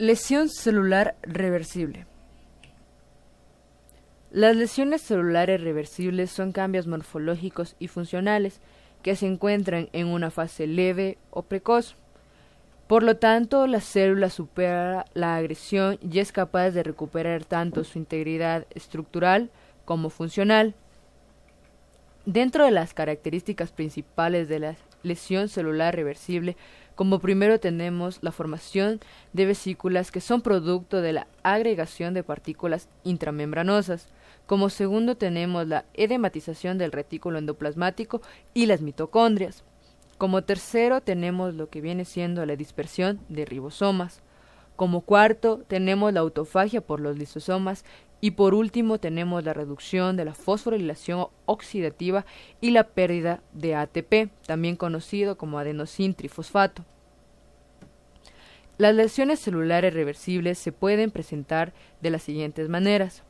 Lesión celular reversible. Las lesiones celulares reversibles son cambios morfológicos y funcionales que se encuentran en una fase leve o precoz. Por lo tanto, la célula supera la agresión y es capaz de recuperar tanto su integridad estructural como funcional. Dentro de las características principales de la lesión celular reversible, como primero tenemos la formación de vesículas que son producto de la agregación de partículas intramembranosas. Como segundo tenemos la edematización del retículo endoplasmático y las mitocondrias. Como tercero tenemos lo que viene siendo la dispersión de ribosomas. Como cuarto tenemos la autofagia por los lisosomas y por último tenemos la reducción de la fosforilación oxidativa y la pérdida de ATP, también conocido como adenosín trifosfato. Las lesiones celulares reversibles se pueden presentar de las siguientes maneras.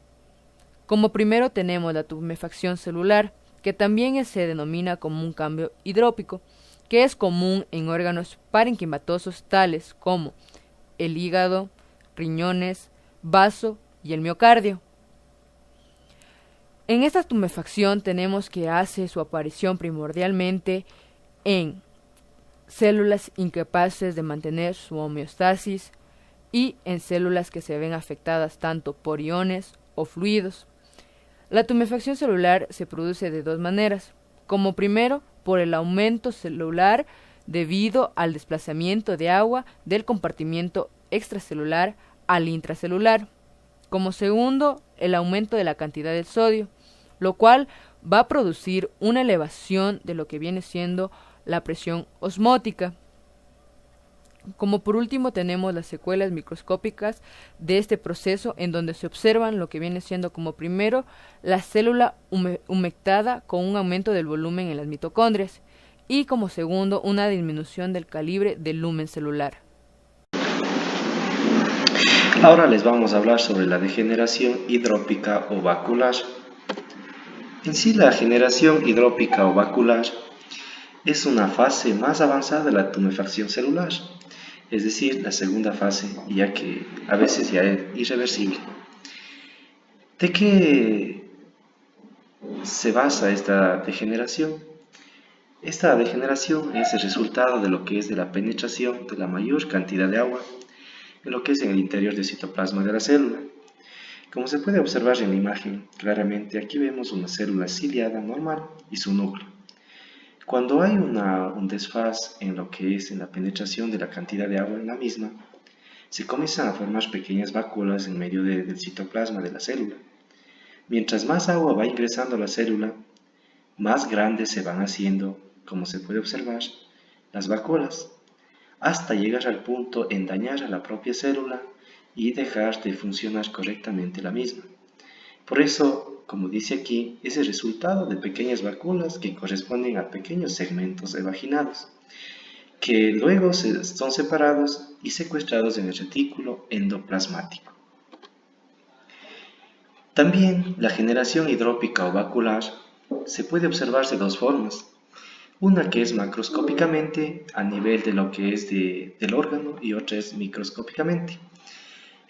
Como primero tenemos la tumefacción celular, que también se denomina como un cambio hidrópico, que es común en órganos parenquimatosos tales como el hígado, riñones, vaso y el miocardio. En esta tumefacción tenemos que hace su aparición primordialmente en células incapaces de mantener su homeostasis y en células que se ven afectadas tanto por iones o fluidos. La tumefacción celular se produce de dos maneras, como primero por el aumento celular debido al desplazamiento de agua del compartimiento extracelular al intracelular, como segundo el aumento de la cantidad de sodio, lo cual va a producir una elevación de lo que viene siendo la presión osmótica. Como por último tenemos las secuelas microscópicas de este proceso en donde se observan lo que viene siendo como primero la célula humectada con un aumento del volumen en las mitocondrias y como segundo una disminución del calibre del lumen celular. Ahora les vamos a hablar sobre la degeneración hidrópica o vacular. En sí, la degeneración hidrópica o vacular es una fase más avanzada de la tumefacción celular, es decir, la segunda fase, ya que a veces ya es irreversible. ¿De qué se basa esta degeneración? Esta degeneración es el resultado de lo que es de la penetración de la mayor cantidad de agua en lo que es en el interior del citoplasma de la célula. Como se puede observar en la imagen, claramente aquí vemos una célula ciliada normal y su núcleo. Cuando hay un desfase en lo que es en la penetración de la cantidad de agua en la misma, se comienzan a formar pequeñas vacuolas en medio del citoplasma de la célula. Mientras más agua va ingresando a la célula, más grandes se van haciendo, como se puede observar, las vacuolas, hasta llegar al punto en dañar a la propia célula y dejar de funcionar correctamente la misma. Por eso, como dice aquí, es el resultado de pequeñas vacuolas que corresponden a pequeños segmentos evaginados, que luego son separados y secuestrados en el retículo endoplasmático. También la generación hidrópica o vacular se puede observar de dos formas. Una que es macroscópicamente a nivel de lo que es del órgano y otra es microscópicamente.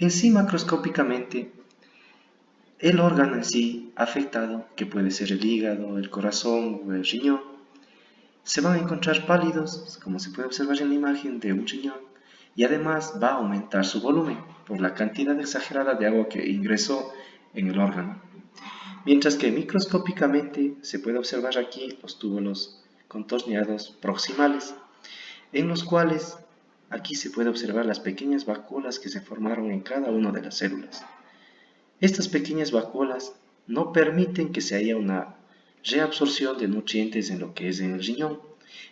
En sí, macroscópicamente, el órgano en sí afectado, que puede ser el hígado, el corazón o el riñón, se van a encontrar pálidos, como se puede observar en la imagen de un riñón, y además va a aumentar su volumen por la cantidad exagerada de agua que ingresó en el órgano. Mientras que microscópicamente se puede observar aquí los túbulos contorneados proximales, en los cuales aquí se puede observar las pequeñas vacuolas que se formaron en cada una de las células. Estas pequeñas vacuolas no permiten que se haya una reabsorción de nutrientes en lo que es en el riñón,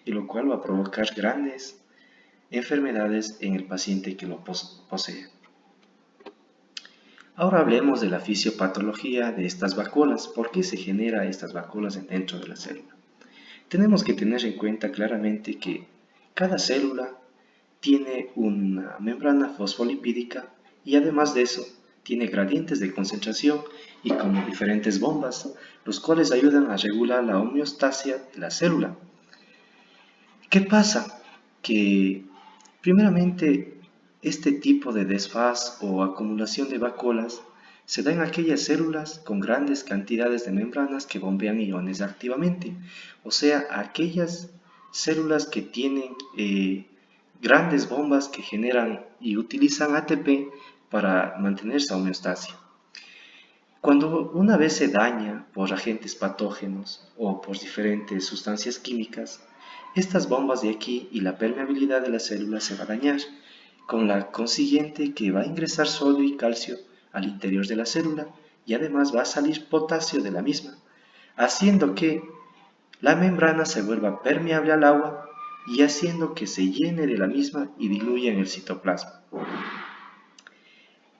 y lo cual va a provocar grandes enfermedades en el paciente que lo posee. Ahora hablemos de la fisiopatología de estas vacuolas. ¿Por qué se generan estas vacuolas dentro de la célula? Tenemos que tener en cuenta claramente que cada célula tiene una membrana fosfolipídica y además de eso tiene gradientes de concentración y como diferentes bombas, los cuales ayudan a regular la homeostasia de la célula. ¿Qué pasa? Que primeramente Este tipo de desfaz o acumulación de vacuolas se da en aquellas células con grandes cantidades de membranas que bombean iones activamente, o sea, aquellas células que tienen grandes bombas que generan y utilizan ATP para mantener su homeostasia. Cuando una vez se daña por agentes patógenos o por diferentes sustancias químicas, estas bombas de aquí y la permeabilidad de la célula se va a dañar, con la consiguiente que va a ingresar sodio y calcio al interior de la célula y además va a salir potasio de la misma, haciendo que la membrana se vuelva permeable al agua y haciendo que se llene de la misma y diluya en el citoplasma.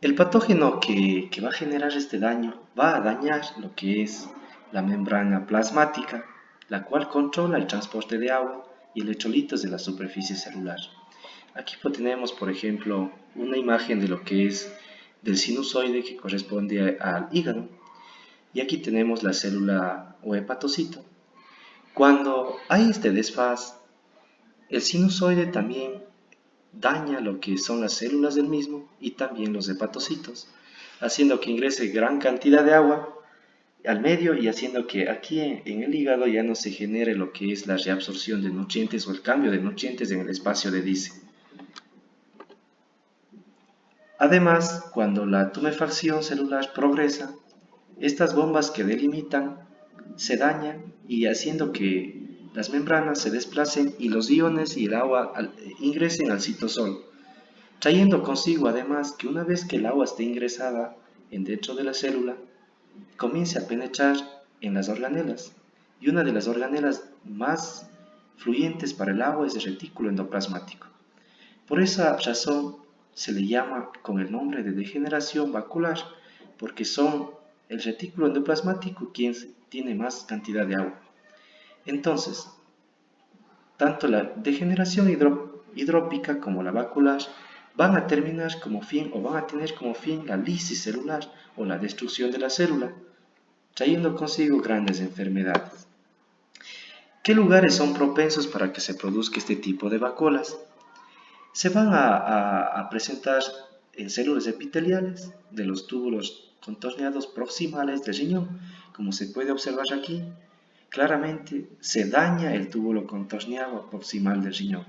El patógeno que va a generar este daño va a dañar lo que es la membrana plasmática, la cual controla el transporte de agua y electrolitos de la superficie celular. Aquí tenemos, por ejemplo, una imagen de lo que es del sinusoide que corresponde al hígado. Y aquí tenemos la célula o hepatocito. Cuando hay este desfaz, el sinusoide también daña lo que son las células del mismo y también los hepatocitos, haciendo que ingrese gran cantidad de agua al medio y haciendo que aquí en el hígado ya no se genere lo que es la reabsorción de nutrientes o el cambio de nutrientes en el espacio de Dice. Además, cuando la tumefacción celular progresa, estas bombas que delimitan se dañan y haciendo que las membranas se desplacen y los iones y el agua ingresen al citosol, trayendo consigo además que una vez que el agua esté ingresada dentro de la célula, comience a penetrar en las organelas. Y una de las organelas más fluyentes para el agua es el retículo endoplasmático. Por esa razón se le llama con el nombre de degeneración vacular, porque son el retículo endoplasmático quien tiene más cantidad de agua. Entonces, tanto la degeneración hidrópica como la vacular van a terminar como fin o van a tener como fin la lisis celular o la destrucción de la célula, trayendo consigo grandes enfermedades. ¿Qué lugares son propensos para que se produzca este tipo de vacuolas? Se van a presentar en células epiteliales de los túbulos contorneados proximales del riñón. Como se puede observar aquí, claramente se daña el túbulo contorneado proximal del riñón.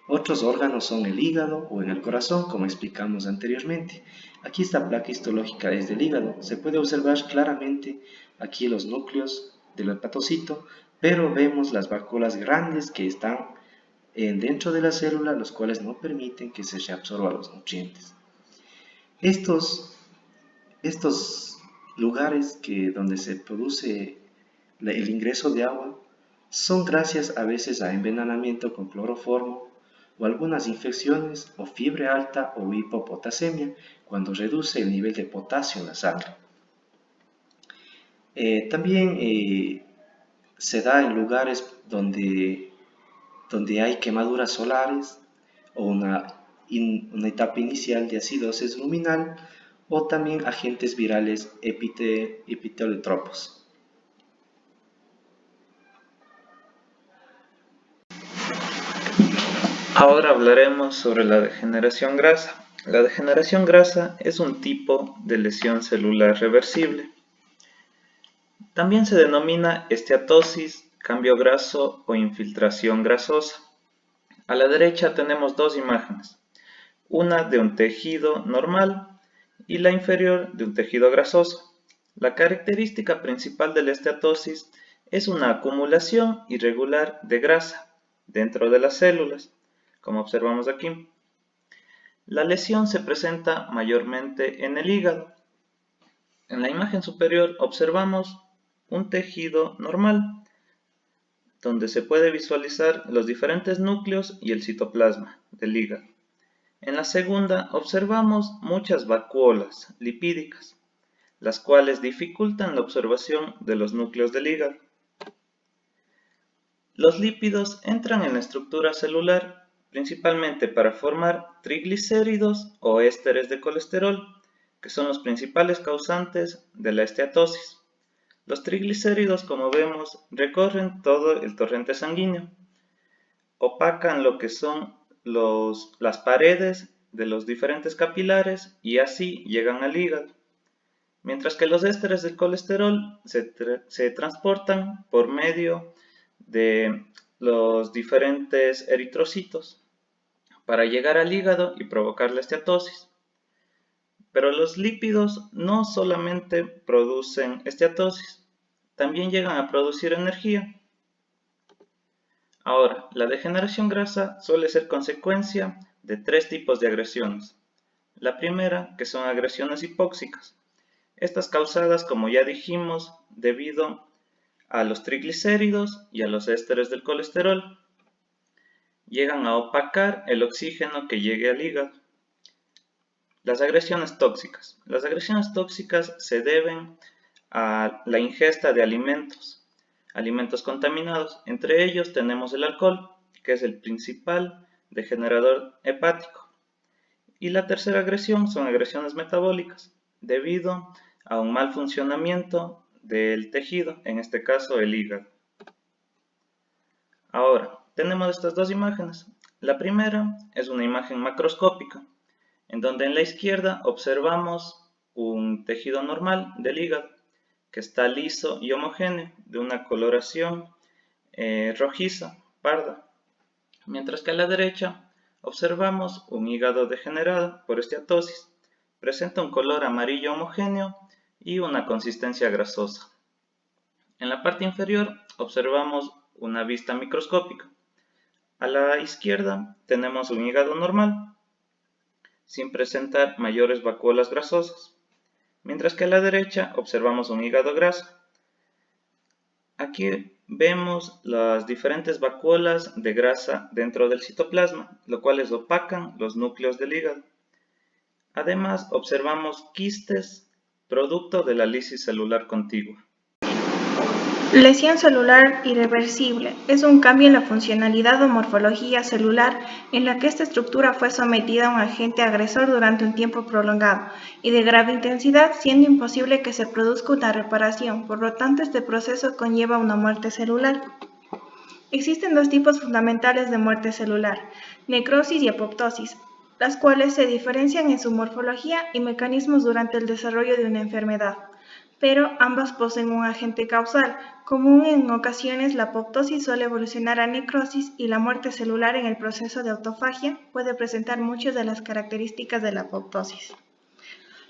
Otros órganos son el hígado o en el corazón, como explicamos anteriormente. Aquí esta placa histológica es del hígado. Se puede observar claramente aquí los núcleos del hepatocito, pero vemos las vacuolas grandes que están dentro de la célula, los cuales no permiten que se reabsorban los nutrientes. Estos lugares donde se produce el ingreso de agua son gracias a veces a envenenamiento con cloroformo o algunas infecciones o fiebre alta o hipopotasemia cuando reduce el nivel de potasio en la sangre. También se da en lugares donde hay quemaduras solares o una etapa inicial de acidosis luminal o también agentes virales epitelotropos. Ahora hablaremos sobre la degeneración grasa. La degeneración grasa es un tipo de lesión celular reversible. También se denomina esteatosis, cambio graso o infiltración grasosa. A la derecha tenemos dos imágenes, una de un tejido normal y la inferior de un tejido grasoso. La característica principal de la esteatosis es una acumulación irregular de grasa dentro de las células, como observamos aquí. La lesión se presenta mayormente en el hígado. En la imagen superior observamos un tejido normal, donde se puede visualizar los diferentes núcleos y el citoplasma del hígado. En la segunda observamos muchas vacuolas lipídicas, las cuales dificultan la observación de los núcleos del hígado. Los lípidos entran en la estructura celular principalmente para formar triglicéridos o ésteres de colesterol, que son los principales causantes de la esteatosis. Los triglicéridos, como vemos, recorren todo el torrente sanguíneo, opacan lo que son las paredes de los diferentes capilares y así llegan al hígado, mientras que los ésteres del colesterol se transportan por medio de los diferentes eritrocitos para llegar al hígado y provocar la esteatosis. Pero los lípidos no solamente producen esteatosis, también llegan a producir energía. Ahora, la degeneración grasa suele ser consecuencia de tres tipos de agresiones. La primera, que son agresiones hipóxicas. Estas causadas, como ya dijimos, debido a los triglicéridos y a los ésteres del colesterol. Llegan a opacar el oxígeno que llegue al hígado. Las agresiones tóxicas. Las agresiones tóxicas se deben a la ingesta de alimentos contaminados. Entre ellos tenemos el alcohol, que es el principal degenerador hepático. Y la tercera agresión son agresiones metabólicas, debido a un mal funcionamiento del tejido, en este caso el hígado. Ahora, tenemos estas dos imágenes. La primera es una imagen macroscópica, en donde en la izquierda observamos un tejido normal del hígado, que está liso y homogéneo, de una coloración rojiza, parda, mientras que a la derecha observamos un hígado degenerado por esteatosis. Presenta un color amarillo homogéneo y una consistencia grasosa. En la parte inferior observamos una vista microscópica. A la izquierda tenemos un hígado normal, sin presentar mayores vacuolas grasosas, mientras que a la derecha observamos un hígado graso. Aquí vemos las diferentes vacuolas de grasa dentro del citoplasma, lo cual opacan los núcleos del hígado. Además, observamos quistes producto de la lisis celular contigua. Lesión celular irreversible es un cambio en la funcionalidad o morfología celular en la que esta estructura fue sometida a un agente agresor durante un tiempo prolongado y de grave intensidad, siendo imposible que se produzca una reparación. Por lo tanto, este proceso conlleva una muerte celular. Existen dos tipos fundamentales de muerte celular: necrosis y apoptosis, las cuales se diferencian en su morfología y mecanismos durante el desarrollo de una enfermedad, pero ambas poseen un agente causal común. En ocasiones, la apoptosis suele evolucionar a necrosis y la muerte celular en el proceso de autofagia puede presentar muchas de las características de la apoptosis.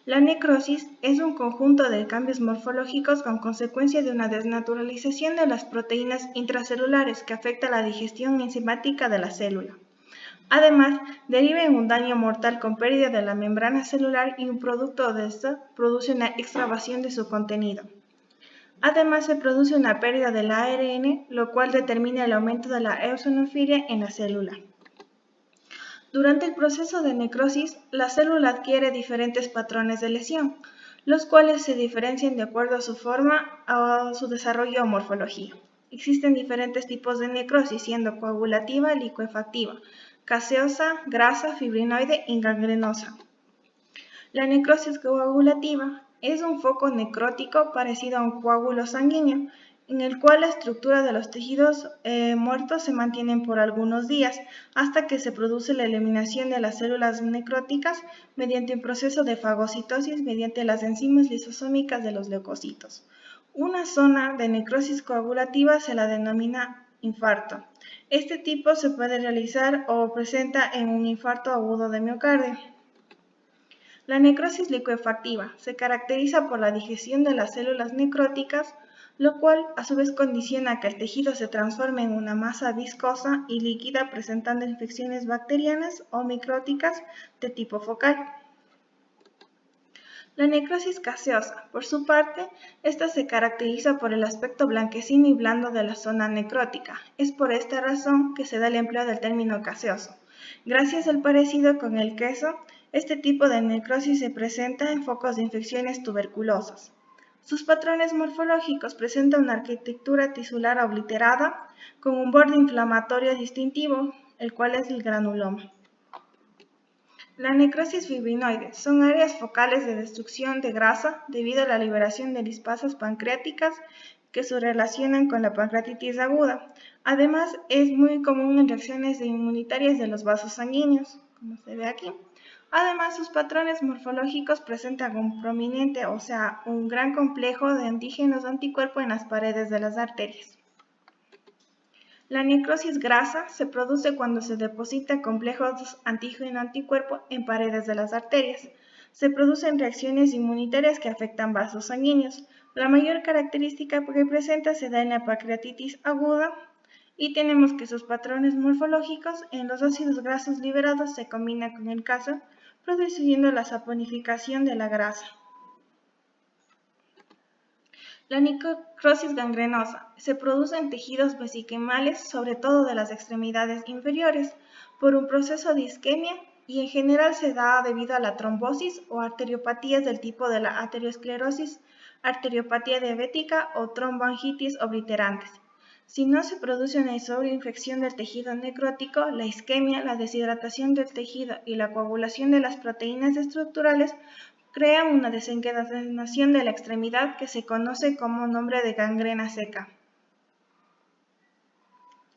La necrosis es un conjunto de cambios morfológicos con consecuencia de una desnaturalización de las proteínas intracelulares que afecta la digestión enzimática de la célula. Además, deriva en un daño mortal con pérdida de la membrana celular y un producto de esto produce una extravasación de su contenido. Además, se produce una pérdida del ARN, lo cual determina el aumento de la eosinofilia en la célula. Durante el proceso de necrosis, la célula adquiere diferentes patrones de lesión, los cuales se diferencian de acuerdo a su forma o su desarrollo o morfología. Existen diferentes tipos de necrosis, siendo coagulativa, licuefactiva, gaseosa, grasa, fibrinoide y gangrenosa. La necrosis coagulativa es un foco necrótico parecido a un coágulo sanguíneo, en el cual la estructura de los tejidos muertos se mantienen por algunos días hasta que se produce la eliminación de las células necróticas mediante un proceso de fagocitosis mediante las enzimas lisosómicas de los leucocitos. Una zona de necrosis coagulativa se la denomina infarto. Este tipo se puede realizar o presenta en un infarto agudo de miocardio. La necrosis licuefactiva se caracteriza por la digestión de las células necróticas, lo cual a su vez condiciona que el tejido se transforme en una masa viscosa y líquida presentando infecciones bacterianas o micróticas de tipo focal. La necrosis gaseosa, por su parte, esta se caracteriza por el aspecto blanquecino y blando de la zona necrótica. Es por esta razón que se da el empleo del término gaseoso. Gracias al parecido con el queso, este tipo de necrosis se presenta en focos de infecciones tuberculosas. Sus patrones morfológicos presentan una arquitectura tisular obliterada con un borde inflamatorio distintivo, el cual es el granuloma. La necrosis fibrinoide son áreas focales de destrucción de grasa debido a la liberación de lispasas pancreáticas que se relacionan con la pancreatitis aguda. Además, es muy común en reacciones inmunitarias de los vasos sanguíneos. como se ve aquí. Además, sus patrones morfológicos presentan un prominente, o sea, un gran complejo de antígenos anticuerpo en las paredes de las arterias. La necrosis grasa se produce cuando se deposita complejos antígeno-anticuerpo en paredes de las arterias. Se producen reacciones inmunitarias que afectan vasos sanguíneos. La mayor característica que presenta se da en la pancreatitis aguda y tenemos que sus patrones morfológicos en los ácidos grasos liberados se combinan con el calcio, produciendo la saponificación de la grasa. La necrosis gangrenosa se produce en tejidos mesenquimales, sobre todo de las extremidades inferiores, por un proceso de isquemia y en general se da debido a la trombosis o arteriopatías del tipo de la arteriosclerosis, arteriopatía diabética o tromboangitis obliterantes. Si no se produce una sobreinfección del tejido necrótico, la isquemia, la deshidratación del tejido y la coagulación de las proteínas estructurales crean una desencadenación de la extremidad que se conoce como nombre de gangrena seca.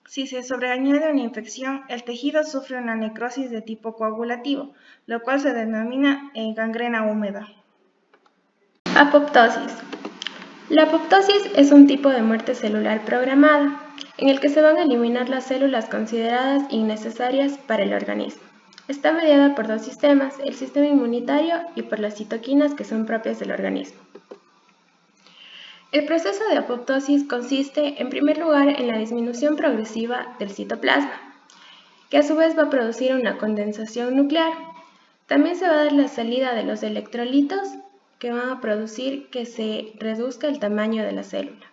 Si se sobreañade una infección, el tejido sufre una necrosis de tipo coagulativo, lo cual se denomina gangrena húmeda. Apoptosis. La apoptosis es un tipo de muerte celular programada, en el que se van a eliminar las células consideradas innecesarias para el organismo. Está mediada por dos sistemas, el sistema inmunitario y por las citoquinas que son propias del organismo. El proceso de apoptosis consiste, en primer lugar, en la disminución progresiva del citoplasma, que a su vez va a producir una condensación nuclear. También se va a dar la salida de los electrolitos que van a producir que se reduzca el tamaño de la célula.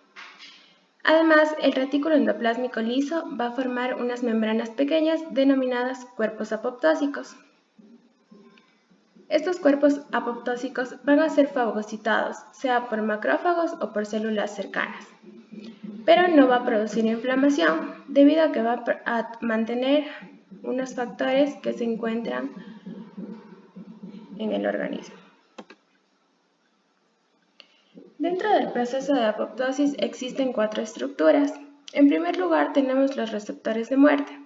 Además, el retículo endoplásmico liso va a formar unas membranas pequeñas denominadas cuerpos apoptósicos. Estos cuerpos apoptósicos van a ser fagocitados, sea por macrófagos o por células cercanas, pero no va a producir inflamación debido a que va a mantener unos factores que se encuentran en el organismo. Dentro del proceso de apoptosis existen 4 estructuras. En primer lugar tenemos los receptores de muerte.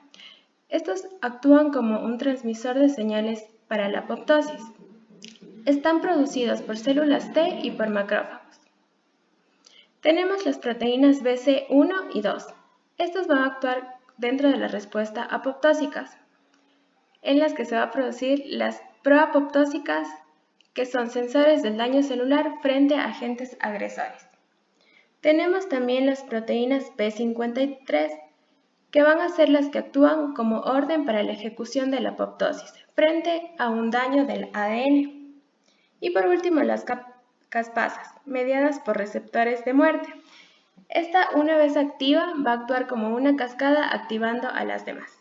Estos actúan como un transmisor de señales para la apoptosis. Están producidos por células T y por macrófagos. Tenemos las proteínas BC1 y 2. Estas van a actuar dentro de la respuesta apoptósicas, en las que se va a producir las proapoptósicas, que son sensores del daño celular frente a agentes agresores. Tenemos también las proteínas P53, que van a ser las que actúan como orden para la ejecución de la apoptosis frente a un daño del ADN. Y por último, las caspasas, mediadas por receptores de muerte. Esta, una vez activa, va a actuar como una cascada activando a las demás.